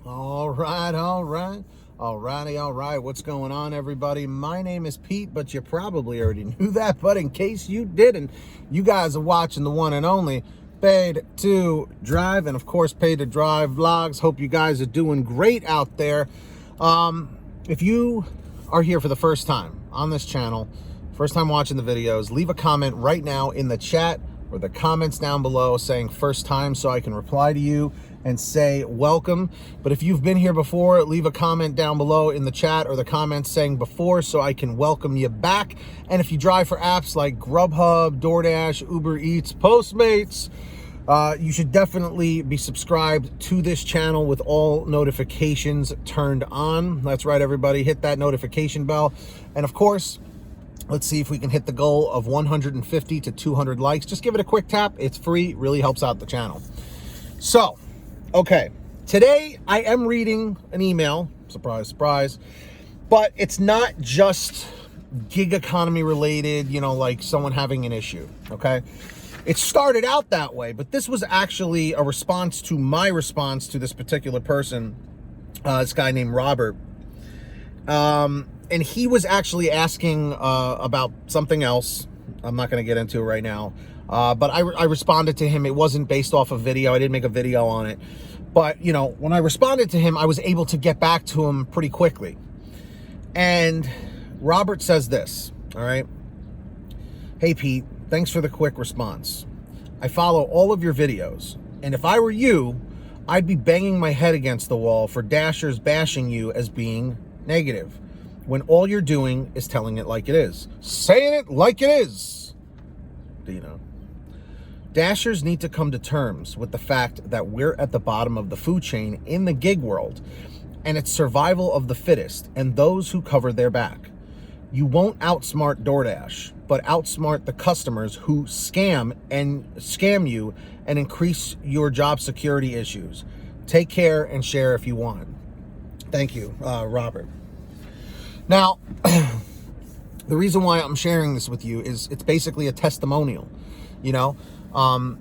All right, all right. Alrighty, all right. What's going on, everybody? My name is Pete, but you probably already knew that. But in case you didn't, you guys are watching the one and only Paid to Drive, and of course, Paid to Drive vlogs. Hope you guys are doing great out there. If you are here for the first time on this channel, first time watching the videos, leave a comment right now in the chat or the comments down below saying first time so I can reply to you and say welcome. But if you've been here before, leave a comment down below in the chat or the comments saying before so I can welcome you back. And if you drive for apps like GrubHub, DoorDash, Uber Eats, Postmates, you should definitely be subscribed to this channel with all notifications turned on. That's right, everybody. Hit that notification bell. And of course, let's see if we can hit the goal of 150 to 200 likes. Just give it a quick tap. It's free. Really helps out the channel. So, okay. Today, I am reading an email. Surprise, surprise. But it's not just gig economy related, you know, like someone having an issue, okay? It started out that way, but this was actually a response to my response to this particular person, this guy named Robert. And he was actually asking about something else. I'm not going to get into it right now. But I responded to him. It wasn't based off a video. I didn't make a video on it. But, you know, when I responded to him, I was able to get back to him pretty quickly. And Robert says this, all right? Hey, Pete, thanks for the quick response. I follow all of your videos. And if I were you, I'd be banging my head against the wall for Dashers bashing you as being negative, when all you're doing is telling it like it is. Saying it like it is. Do you know? Dashers need to come to terms with the fact that we're at the bottom of the food chain in the gig world, and it's survival of the fittest and those who cover their back. You won't outsmart DoorDash, but outsmart the customers who scam you and increase your job security issues. Take care and share if you want. Thank you, Robert. Now, the reason why I'm sharing this with you is it's basically a testimonial. You know,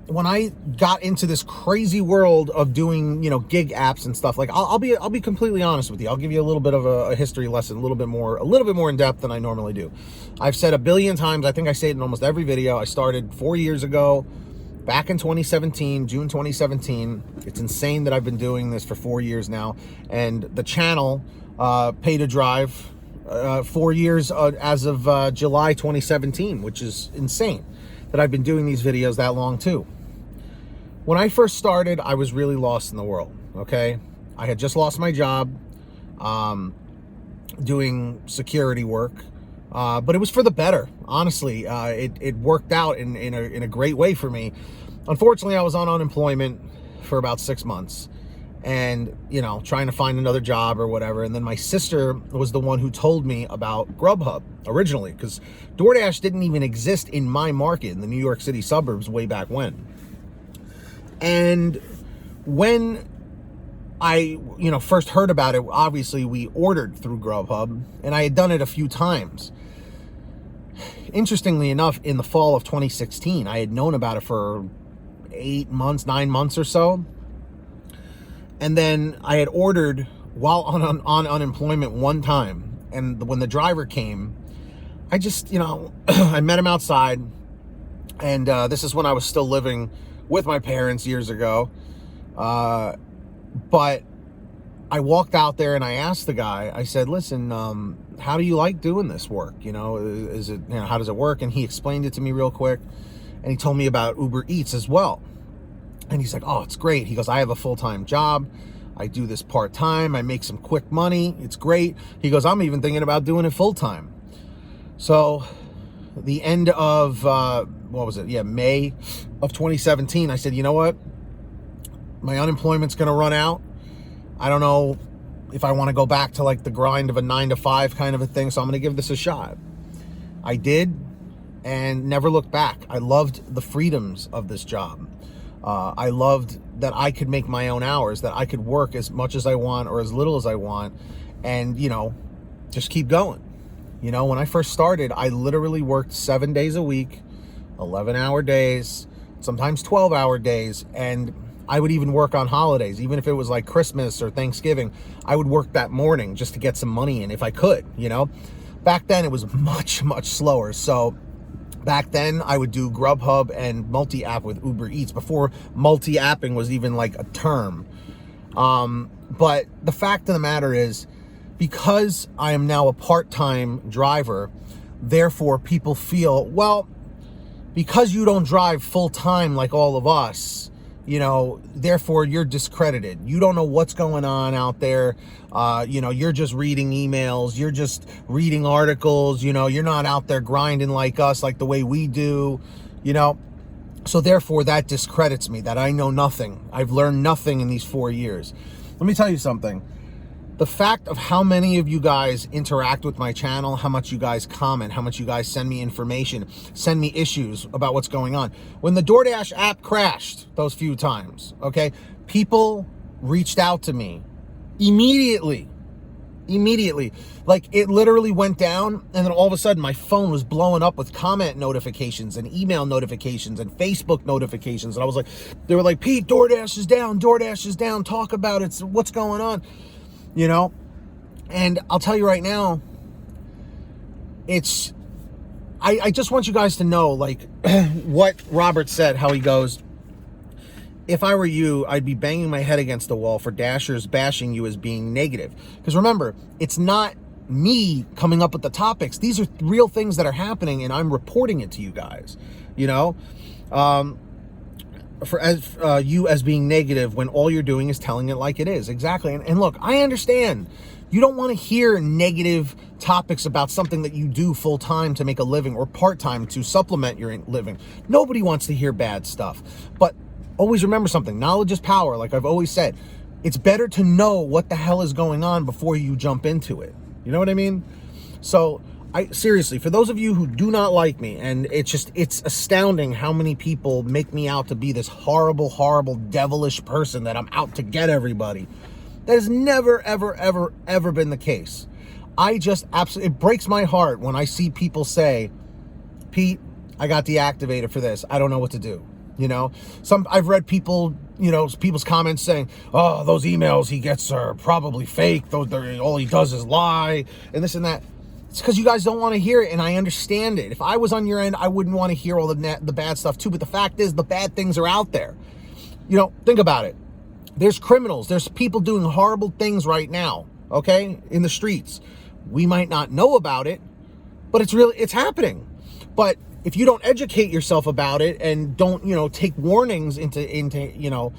when I got into this crazy world of doing, you know, gig apps and stuff, like I'll be completely honest with you. I'll give you a little bit of a history lesson, a little bit more in depth than I normally do. I've said a billion times, I think I say it in almost every video. I started 4 years ago, back in 2017, June 2017. It's insane that I've been doing this for 4 years now. And the channel, Pay to Drive, 4 years as of July 2017, which is insane that I've been doing these videos that long too. When I first started, I was really lost in the world, okay? I had just lost my job doing security work, but it was for the better. Honestly, it worked out in a great way for me. Unfortunately, I was on unemployment for about 6 months, and, you know, trying to find another job or whatever. And then my sister was the one who told me about GrubHub originally, because DoorDash didn't even exist in my market in the New York City suburbs way back when. And when I, you know, first heard about it, obviously we ordered through GrubHub, and I had done it a few times. Interestingly enough, in the fall of 2016, I had known about it for 8 months, 9 months or so. And then I had ordered while on unemployment one time. And when the driver came, I just, you know, I met him outside. And this is when I was still living with my parents years ago. But I walked out there and I asked the guy, I said, listen, how do you like doing this work? You know, is it, you know, how does it work? And he explained it to me real quick. And he told me about Uber Eats as well. And he's like, oh, it's great. He goes, I have a full-time job. I do this part-time. I make some quick money. It's great. He goes, I'm even thinking about doing it full-time. So the end of, what was it? Yeah, May of 2017, I said, you know what? My unemployment's going to run out. I don't know if I want to go back to like the grind of a 9-to-5 kind of a thing. So I'm going to give this a shot. I did, and never looked back. I loved the freedoms of this job. I loved that I could make my own hours, that I could work as much as I want or as little as I want, and, you know, just keep going. You know, when I first started, I literally worked 7 days a week, 11-hour days, sometimes 12-hour days, and I would even work on holidays, even if it was like Christmas or Thanksgiving. I would work that morning just to get some money in if I could, you know. Back then it was much, much slower. So back then I would do GrubHub and multi-app with Uber Eats before multi-apping was even like a term. But the fact of the matter is, because I am now a part-time driver, therefore people feel, well, because you don't drive full-time like all of us, you know, therefore you're discredited. You don't know what's going on out there. You know, you're just reading emails. You're just reading articles. You know, you're not out there grinding like us, like the way we do, you know. So therefore that discredits me, that I know nothing. I've learned nothing in these 4 years. Let me tell you something. The fact of how many of you guys interact with my channel, how much you guys comment, how much you guys send me information, send me issues about what's going on. When the DoorDash app crashed those few times, okay, people reached out to me immediately. Like, it literally went down, and then all of a sudden my phone was blowing up with comment notifications and email notifications and Facebook notifications. And I was like, they were like, Pete, DoorDash is down, talk about it, what's going on? You know, and I'll tell you right now, I just want you guys to know, like, what Robert said, how he goes, if I were you, I'd be banging my head against the wall for Dashers bashing you as being negative. Because remember, it's not me coming up with the topics. These are real things that are happening, and I'm reporting it to you guys, you know, you as being negative when all you're doing is telling it like it is. Exactly. And look, I understand you don't want to hear negative topics about something that you do full time to make a living, or part time to supplement your living. Nobody wants to hear bad stuff, but always remember something. Knowledge is power. Like I've always said, it's better to know what the hell is going on before you jump into it. You know what I mean? So seriously, for those of you who do not like me, and it's astounding how many people make me out to be this horrible, horrible, devilish person that I'm out to get everybody. That has never, ever, ever, ever been the case. It breaks my heart when I see people say, Pete, I got deactivated for this. I don't know what to do. You know, I've read people, you know, people's comments saying, oh, those emails he gets are probably fake. All he does is lie and this and that. It's because you guys don't want to hear it, and I understand it. If I was on your end, I wouldn't want to hear all the bad stuff too. But the fact is, the bad things are out there. You know, think about it. There's criminals. There's people doing horrible things right now, okay, in the streets. We might not know about it, but it's happening. But if you don't educate yourself about it and don't, you know, take warnings into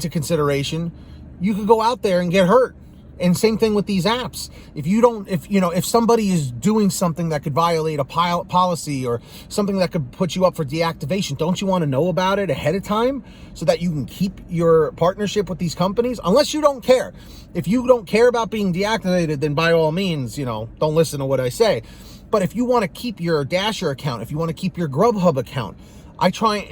consideration, you could go out there and get hurt. And same thing with these apps. If somebody is doing something that could violate a policy or something that could put you up for deactivation, don't you want to know about it ahead of time so that you can keep your partnership with these companies? Unless you don't care. If you don't care about being deactivated, then by all means, you know, don't listen to what I say. But if you want to keep your Dasher account, if you want to keep your GrubHub account, I try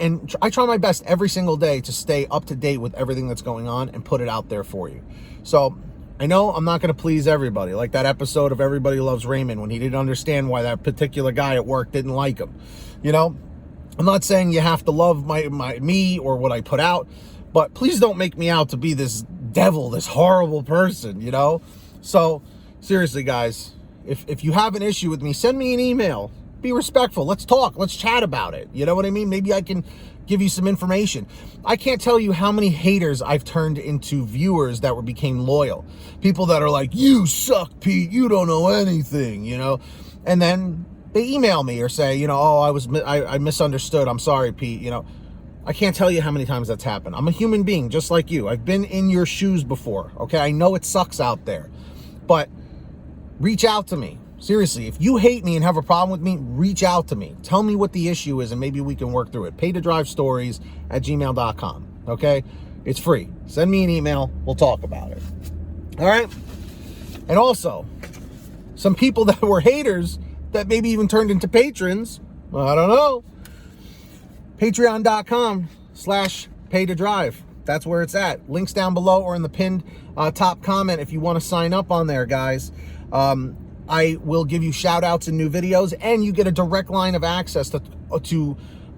my best every single day to stay up to date with everything that's going on and put it out there for you. So I know I'm not going to please everybody, like that episode of Everybody Loves Raymond when he didn't understand why that particular guy at work didn't like him. You know, I'm not saying you have to love me or what I put out, but please don't make me out to be this devil, this horrible person, you know? So seriously, guys, if you have an issue with me, send me an email. Be respectful. Let's talk. Let's chat about it. You know what I mean? Maybe I can give you some information. I can't tell you how many haters I've turned into viewers that became loyal. People that are like, you suck, Pete. You don't know anything, you know? And then they email me or say, you know, oh, I misunderstood. I'm sorry, Pete. You know, I can't tell you how many times that's happened. I'm a human being just like you. I've been in your shoes before, okay? I know it sucks out there, but reach out to me. Seriously, if you hate me and have a problem with me, reach out to me. Tell me what the issue is and maybe we can work through it. PaidToDriveStories@gmail.com, okay? It's free. Send me an email. We'll talk about it. All right? And also, some people that were haters that maybe even turned into patrons, I don't know. Patreon.com/PaidToDrive. That's where it's at. Links down below or in the pinned top comment if you want to sign up on there, guys. I will give you shout outs in new videos, and you get a direct line of access to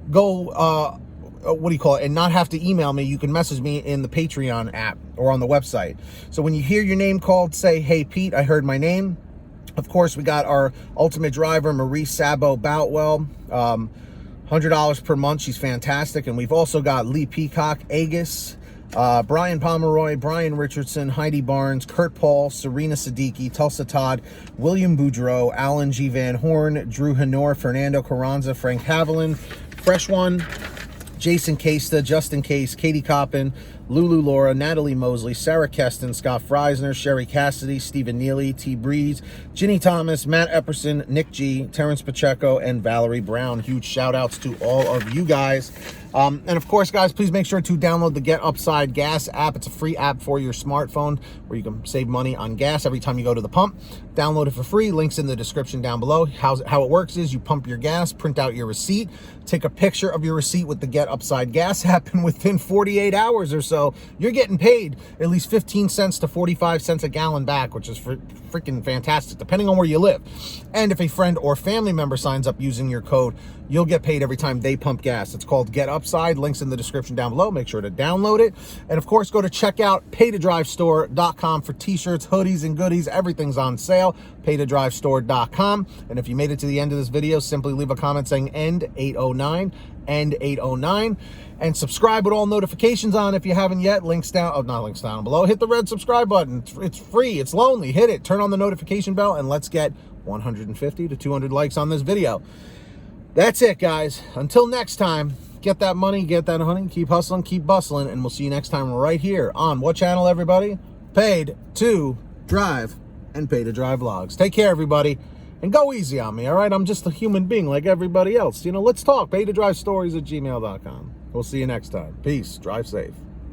go what do you call it, and not have to email me, you can message me in the Patreon app or on the website. So when you hear your name called, say, hey, Pete, I heard my name. Of course, we got our ultimate driver, Marie Szabo Boutwell, $100 per month. She's fantastic. And we've also got Lee Peacock, Agus, Brian Pomeroy, Brian Richardson, Heidi Barnes, Kurt Paul, Serena Siddiqui, Tulsa Todd, William Boudreau, Alan G. Van Horn, Drew Hanor, Fernando Carranza, Frank Haviland, Fresh One, Jason Casta, Justin Case, Katie Coppin, Lulu Laura, Natalie Mosley, Sarah Keston, Scott Freisner, Sherry Cassidy, Stephen Neely, T. Breeze, Ginny Thomas, Matt Epperson, Nick G, Terrence Pacheco, and Valerie Brown. Huge shout outs to all of you guys. And of course, guys, please make sure to download the Get Upside Gas app. It's a free app for your smartphone where you can save money on gas every time you go to the pump. Download it for free. Links in the description down below. How it works is you pump your gas, print out your receipt, take a picture of your receipt with the Get Upside Gas app, and within 48 hours or so, you're getting paid at least 15 cents to 45 cents a gallon back, which is freaking fantastic, depending on where you live. And if a friend or family member signs up using your code, you'll get paid every time they pump gas. It's called Get Upside. Links in the description down below. Make sure to download it. And of course, go to checkout PaidToDriveStore.com for t-shirts, hoodies, and goodies. Everything's on sale. PaidToDriveStore.com. And if you made it to the end of this video, simply leave a comment saying end 809, end 809. And subscribe with all notifications on if you haven't yet. Links down, oh, not links down below. Hit the red subscribe button. It's free. It's lonely. Hit it. Turn on the notification bell, and let's get 150 to 200 likes on this video. That's it, guys. Until next time, get that money, get that honey, keep hustling, keep bustling, and we'll see you next time right here on what channel, everybody? Paid to Drive and Pay to Drive Vlogs. Take care, everybody, and go easy on me, all right? I'm just a human being like everybody else. You know, let's talk. PaidToDriveStories@gmail.com. We'll see you next time. Peace. Drive safe.